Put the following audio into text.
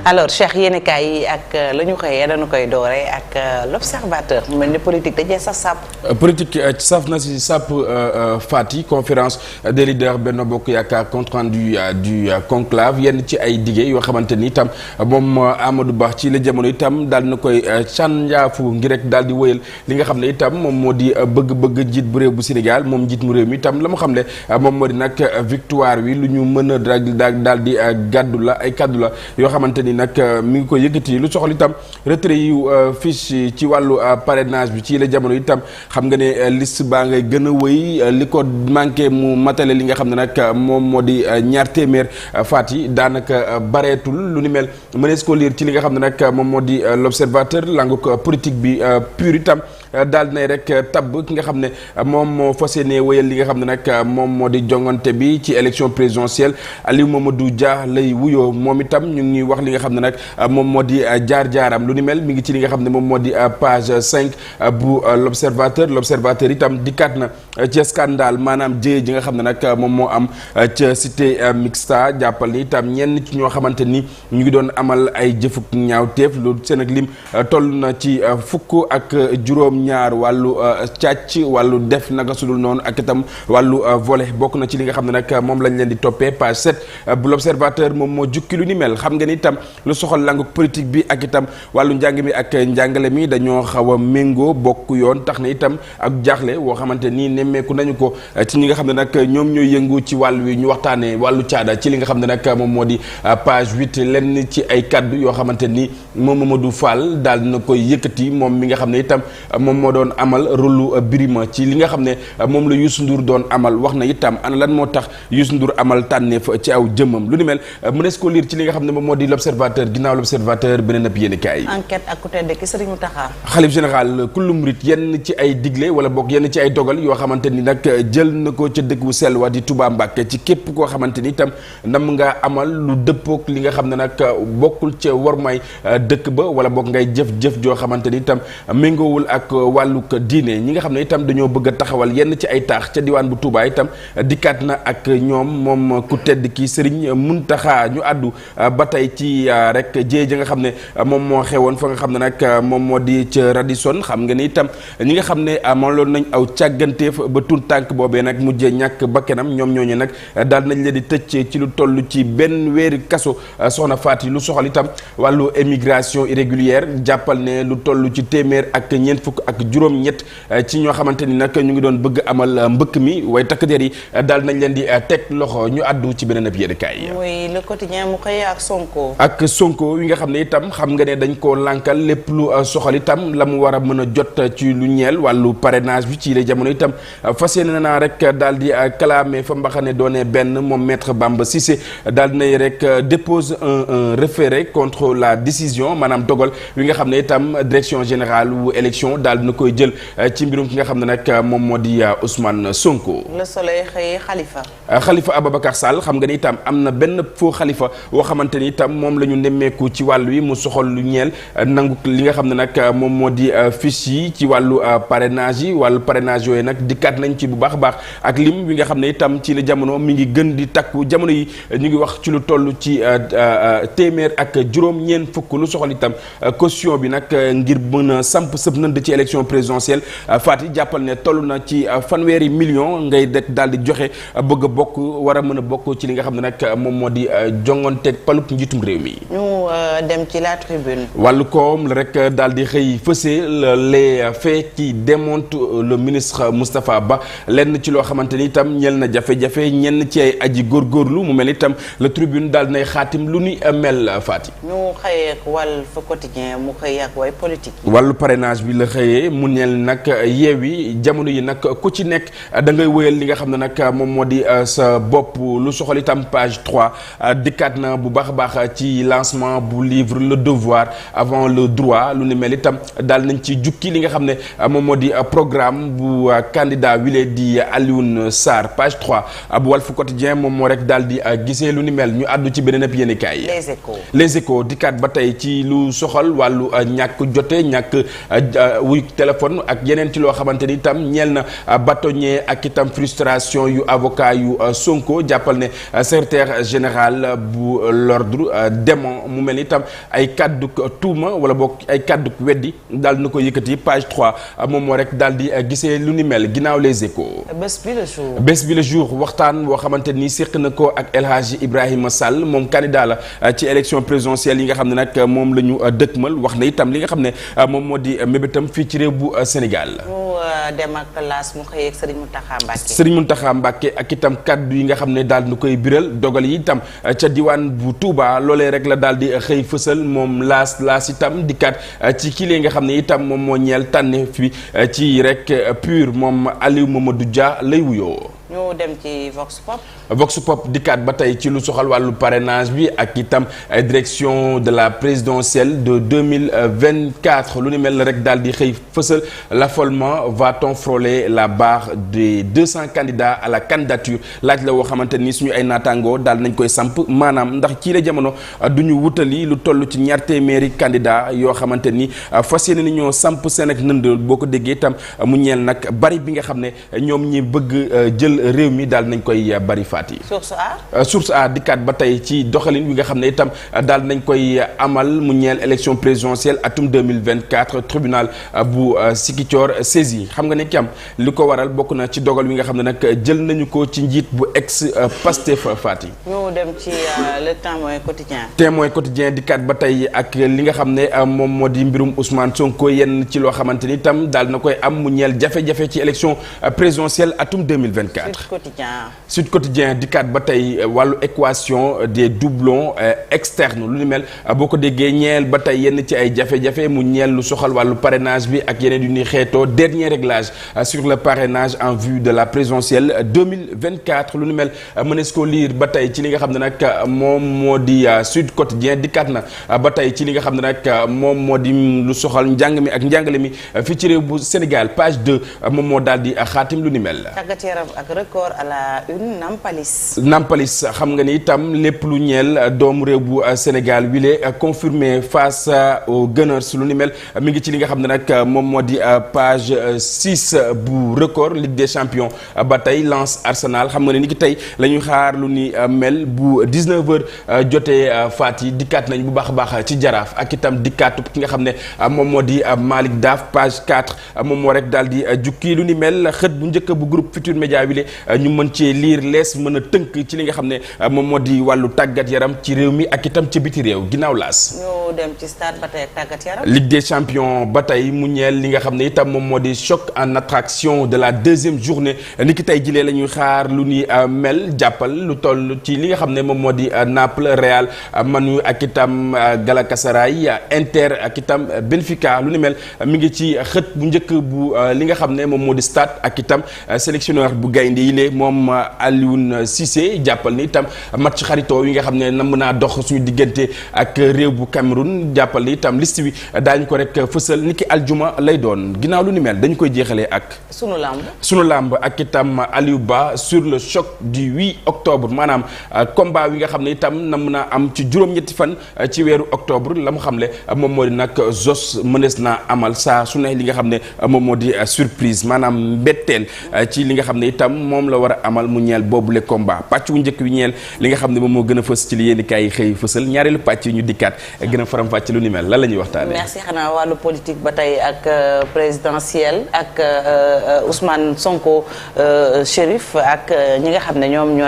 alors Cheikh yéenekaay yi ak la ñu xëyee dañu koy doore ak l'observateur mu mel ni politique dajee sax sàpp. politique saf na si sàpp Fati conférence des leaders Benno Bokk Yaakaar compte rendu du conclave yenn ci ay dige yoo xamante ni itam moom Amadou Ba ci la jamono itam daal na koy cànjaafu ngir rek daal di wëyal li nga xam ne itam moom moo di bëgg-bëgg jiit bu réew bu Sénégal moom jiit mu réew mi itam la mu xam ne moom moo di nag victoire wi lu ñu mën a daal di gàddu la ay kàddu la yoo xamante ni nag mi ngi ko yëkkati lu soxal itam retrait yu fiche ci wàllu parrainage bi ci la jamono itam xam nga ne liste baa ngay gën a wëy li ko manqué mu matale li nga xam ne nag moom moo di ñaar téeméer faat yi daanaka bareetul lu ni mel mënees ko lire ci li nga xam ne nag moom moo di l'observateur langu politique bi pur itam daal nay rek tabb ki nga xam ne moom moo fas yéene wéyal li nga xam ne nag moom moo di jongante bi ci élection présidentielle Aliou Mamadou Dia lay wuyoo moom itam ñu ngi wax li nga xam ne nag moom moo di jaar-jaaram lu ni mel mi ngi ci li nga xam ne moom moo di page 5 bu l'observateur itam dikkaat na ci scandale maanaam jëye ji nga xam ne nag moom moo am ca cité mixta jàppal ni itam ñenn ci ñoo xamante ni ñu ngi doon amal ay jëfuk ñaawteef lu seen ak lim toll na ci fukk ak juróom-ñaar wàllu càcc wàllu def naka sudul noonu ak itam wàllu volet bokk na ci li nga xam ne nag moom lañ leen di toppee page 7 bu l'observateur moom moo jukki lu ni mel xam nga ni itam lu soxal langu politique bi ak itam wàllu njàng mi ak njàngale mi dañoo xaw a méngoo bokk yoon tax na itam ak jaaxle woo xamante nii nemmeeku nañu ko ci ñi nga xam ne nag ñoom ñooy yëngu ci wàll wi ñu waxtaanee wàllu caada ci li nga xam ne nag moom moo di page 8 lenn ci ay kaddu yoo xamante ni moom Mamadou Fall daal na koy yëkkati moom mi nga xam ne itam moom moo doon amal rôlu Birima ci li nga xam ne moom la Youssou Ndour doon amal wax na itam ana lan moo tax Youssou Ndour amal tànneef ci aw jëmmam lu ni mel mënees ko lire ci li nga xam ne moom moo di l'observateur ginnaaw l'observateur beneen ab yéenekaay enquête ak côté de ki Serigne Mountakha xalif général kullu murit yenn ci ay digle wala boog yenn ci ay dogal yoo xamante ni nag jël na ko ca dëkk bu sell wa di Touba Mbacké ci képp koo xamante ni itam nam nga amal lu dëppook li nga xam ne nag bokkul ca wormay dëkk ba wala boog ngay jëf-jëf joo xamante ni itam méngoowul ak wàlluk diine ñi nga xam ne itam dañoo bëgg a taxawal yenn ci ay taax ca diwaan bu Touba itam dikkaat na ak ñoom moom ku tedd ki Serigne Mountakha ñu àddu ba tey ci rek jéey ja nga xam ne moom moo xewoon fa nga xam ne nag moom moo di ca Radisson xam nga ni itam ñi nga xam ne amaloon nañ aw càgganteef ba tur tànk boobee nag mujjee ñàkk bakkanam ñoom ñooñu nag daal nañ leen di tëj ci lu toll ci benn weeri kaso soxna Faty lu soxal itam wàllu émigration irrégulière jàppal ne lu toll ci téeméer ak ñeent fukk ak juróom-ñett ci ñoo xamante ni nag ñu ngi doon bëgg amal mbëkk mi waaye takk der yi daal nañ leen di teg loxo ñu àddu ci beneen ab yéenekaay muy le quotidien mu xëyee ak Sonko. ak Sonko yi nga xam ne itam xam nga ne dañ koo lànkal lépp lu soxal itam la mu war a mën a jot ci lu ñeel wàllu parrainage bi ci les jamono itam fas yéene naa rek daal di clamé fa mbaxane doone benn moom maître Bamba Cissé daal dinay rek dépose un référé contre la décision maanaam dogal wi nga xam ne itam direction générale wu élection daal dina koy jël ci mbirum ki nga xam ne nag moom moo di Ousmane Sonko. Le Soleil xëyee Khalifa. Khalifa Ababacar Sall xam nga ni itam am na benn faux Khalifa woo xamante ni itam moom la ñu nemmeeku ci wàll wi mu soxal lu ñeel nangu li nga xam ne nag moom moo di fiche yi ci wàllu parrainage yi wàllu parrainage yooyu nag dikkaat nañ ci bu baax a baax ak lim wi nga xam ne itam ci la jamono mi ngi gën di takku jamono yi ñu ngi wax ci lu toll ci téeméer ak juróom-ñeent fukk lu soxal itam caution bi nag ngir mën a samp sëb nënd ci élection présidentielle Faty jàppal ne toll na ci fanweeri million ngay rek daal di joxe bëgg a bokk war a mën a bokk ci li nga xam ne nag moom moo di jonganteeg palub njiitum réew mi. ñu dem ci la tribune. wàllu koom la rek daal di xëy fësee les faits qui démontrent le ministre Moustapha Ba lenn ci loo xamante ni itam ñel na jafe-jafe ñenn ci ay aji góorgóorlu mu mel itam le tribune daal nay xaatim lu ni mel Faty. ñu xëyee ak Walf Quotidien mu xëyee ak way politique. wàllu parrainage bi la xëyee mu neel nag Yewwi jamono yi nag ku ci nekk da ngay wëyal li nga xam ne nag moom moo di sa bopp lu soxal itam page 3 dikkaat na bu baax a baax ci lancement bu livre Le Devoir avant le droit lu ni mel itam daal nañ ci jukki li nga xam ne moom moo di programme bu candidat wile di Alioune Sarr page 3 bu Walf Quotidien moom moo rek daal di gisee lu ni mel ñu àddu ci beneen ab yéenekaay Les Échos dikkaat ba tey ci lu soxal wàllu ñàkk jote ñàkk wuy wuyu téléphone ak yeneen ci loo xamante ni itam ñeel na bâtonnier ak itam frustration yu avocat yu Sonko jàppal ne secrétaire général bu l'ordre démon mu mel ni itam ay kaddu tuuma wala boog ay kaddu weddi daal na ko yëkkati page 3 moom moo rek daal di gisee lu ni mel ginnaaw les échos. bés bi le jour waxtaan boo xamante ni séq na ko ak El Hadji Ibrahima Sall moom candidat la ci élection présidentielle yi nga xam ne nag moom la ñu dëkkmal wax na itam li nga xam ne moom moo di mébétam fii ci réew bu Sénégal. dem ak classe mu xëy ak Serigne Mountakha Mbacké. Serigne Mountakha Mbacké ak itam kaddu yi nga xam ne daal nu koy biral dogal yi itam ca diwaan bu Touba loolee rek la daal di xëy fësal moom laas itam dikkaat ci kii nga xam ne itam moom moo ñeel tànne fi ci rek pur moom Aliou Mamadou Dia lay wuyoo. ñu dem ci Vox Pop. Vox Pop dikkaat ba tey ci lu soxal wàllu parrainage bi ak itam direction de la présidentielle de 2024 lu ni mel na rek daal di xëy fësal l'affolement va-t-on frôler la barre des 200 candidats à la candidature laaj la woo xamante ni suñu ay naataangoo daal nañ koy samp maanaam ndax ci la jamono du ñu wutali lu toll ci ñaar téeméeri candidat yoo xamante ni fas yéene ni ñoo samp seen ak nënd boo ko déggee itam mu ñeel nag bari bi nga xam ne ñoom ñi bëgg jël réew mi daal nañ koy bari faat yi. source A dikkaat ba tey ci doxalin wi nga xam ne itam daal nañ koy amal mu ñeel élection présidentielle atum 2024 tribunal bu Ziguinchor saisi xam nga ne ki am li ko waral bokk na ci dogal wi nga xam ne nag jël nañu ko ci njiit bu ex Pastef faat yi. ñu dem ci le témoin quotidien. témoin quotidien dikkaat ba tey ak li nga xam ne moom moo di mbirum Ousmane Sonko yenn ci loo xamante ni itam daal na koy am mu ñeel jafe-jafe ci élection présidentielle atum 2024. Sud Quotidien dikkaat ba tey wàllu équation des doublons externes lu ni mel boo ko déggee ñeel ba tey yenn ci ay jafe-jafe mu ñeel lu soxal wàllu parrainage bi ak yeneen yu ñuy xeetoo dernier réglage sur le parrainage en vue de la présidentielle 2024 lu ni mel mënees koo lire ba tey ci li nga xam ne nag moom moo di Sud Quotidien dikkaat na ba tey ci li nga xam ne nag moom moo di lu soxal njàng mi ak njàngale mi fii ci réew bu Sénégal page 2 moom moo daal di xaatim lu ni mel. ak record à la une Nampalis xam nga ni itam lépp lu ñeel doomu réew bu Sénégal wile confirmé face aux Gunners lu ni mel mi ngi ci li nga xam ne nag moom moo di page 6 bu record Ligue des champions ba tey lance Arsenal xam nga ne ni ki tey la ñuy xaar lu ni mel bu 19h jotee faat yi dikkaat nañ bu baax a baax ci jaraaf ak itam dikkaatu ki nga xam ne moom moo di Malick Daaf page 4 moom moo rek daal di jukki lu ni mel xët bu njëkk bu groupe Futurs Médias wile ñu mën ci liir lees mën a tënk ci li nga xam ne moom moo di wàllu tàggat yaram ci réew mi ak itam ci biti réew ginnaaw laas. ñu dem ci stade ba tey ak tàggat yaram. Ligue des champions ba tey mu ñeel li nga xam ne itam moom moo di choc en attraction de la deuxième journée ni ki tey jilee la ñuy xaar lu ni mel jàppal lu toll ci li nga xam ne moom moo di Naples Real Manu ak itam Galatasaray Inter ak itam Benfica lu ni mel mi ngi ci xët bu njëkk bu li nga xam ne moom moo di stade ak itam sélectionneur bu gaynde yi lee moom Alioune Cissé jàppal ni itam match xaritoo yi nga xam ne nam naa dox suñu diggante ak réew bu Cameroun jàppal ni itam liste bi daañu ko rek fësal ni ki aljuma lay doon ginnaaw lu ni mel dañu koy jeexalee ak sunu lamb ak itam Aliou Ba sur le choc du 8 octobre maanaam combat wi nga xam ne itam nam naa am ci juróom-ñetti fan ci weeru octobre la mu xamle moom moo di nag Zos mënees naa amal saa su ne li nga xam ne moom moo di surprise maanaam mbetteel ci li nga xam ne itam moom la war a amal mu ñeel boobule combat pàcc wu njëkk wi ñeel li nga xam ne moom moo gën a fës ci li yéen kaay yi xëy fësal ñaareelu pàcc yi ñu dikkaat gën a faram-fàcc lu ni mel lan la ñuy waxtaanee. merci xanaa wàllu politique ba tey ak présidentielle ak Ousmane Sonko Chérif ak ñi nga xam ne ñoom ñoo